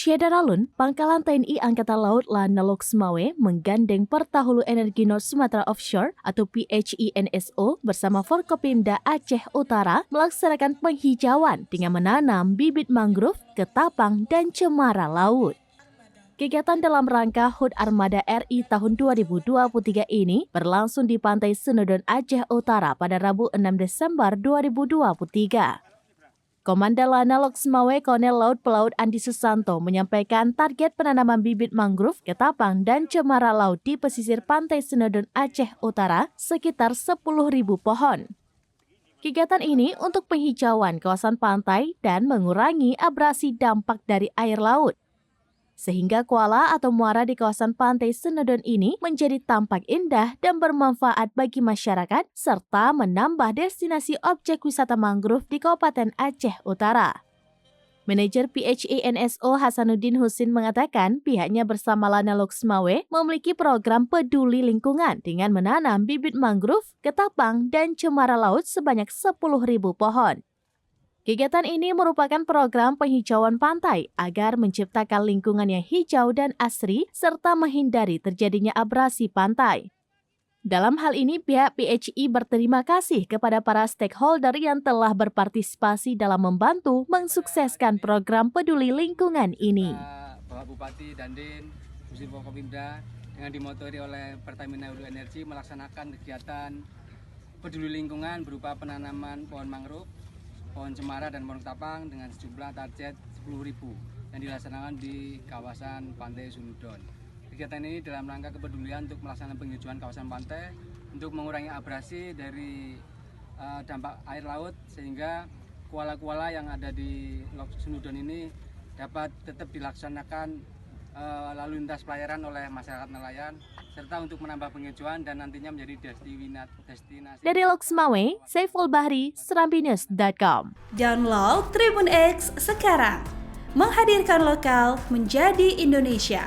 Syedaralun, Pangkalan TNI Angkatan Laut Lanalok Semawe menggandeng Pertahulu Energi North Sumatra Offshore atau PHENSO bersama Forkopimda Aceh Utara melaksanakan penghijauan dengan menanam bibit mangrove, ketapang, dan cemara laut. Kegiatan dalam rangka HUT Armada RI tahun 2023 ini berlangsung di Pantai Senodon Aceh Utara pada Rabu 6 Desember 2023. Komandan Lanalok Semawe Kolonel Laut Pelaut Andi Susanto menyampaikan target penanaman bibit mangrove, ketapang, dan cemara laut di pesisir Pantai Senodon Aceh Utara sekitar 10.000 pohon. Kegiatan ini untuk penghijauan kawasan pantai dan mengurangi abrasi dampak dari air laut, sehingga kuala atau muara di kawasan Pantai Senodon ini menjadi tampak indah dan bermanfaat bagi masyarakat, serta menambah destinasi objek wisata mangrove di Kabupaten Aceh Utara. Manajer PHENSO Hasanuddin Husin mengatakan pihaknya bersama Lanalok Semawe memiliki program peduli lingkungan dengan menanam bibit mangrove, ketapang, dan cemara laut sebanyak 10.000 pohon. Kegiatan ini merupakan program penghijauan pantai agar menciptakan lingkungan yang hijau dan asri serta menghindari terjadinya abrasi pantai. Dalam hal ini, pihak PHI berterima kasih kepada para stakeholder yang telah berpartisipasi dalam membantu mensukseskan program peduli lingkungan ini. Bapak Bupati Dandin, Musim Forkopimda, dengan dimotori oleh Pertamina Hulu Energi melaksanakan kegiatan peduli lingkungan berupa penanaman pohon mangrove, pohon cemara dan pohon ketapang dengan sejumlah target 10.000 yang dilaksanakan di kawasan Pantai Senodon. Kegiatan ini dalam rangka kepedulian untuk melaksanakan penghijauan kawasan pantai untuk mengurangi abrasi dari dampak air laut sehingga kuala-kuala yang ada di Senodon ini dapat tetap dilaksanakan lalu lintas pelayaran oleh masyarakat nelayan serta untuk menambah penghijauan dan nantinya menjadi destinasi. Dari Lok Semawe, Saiful Bahri, SerambiNews.com. Download Tribun X sekarang, menghadirkan lokal menjadi Indonesia.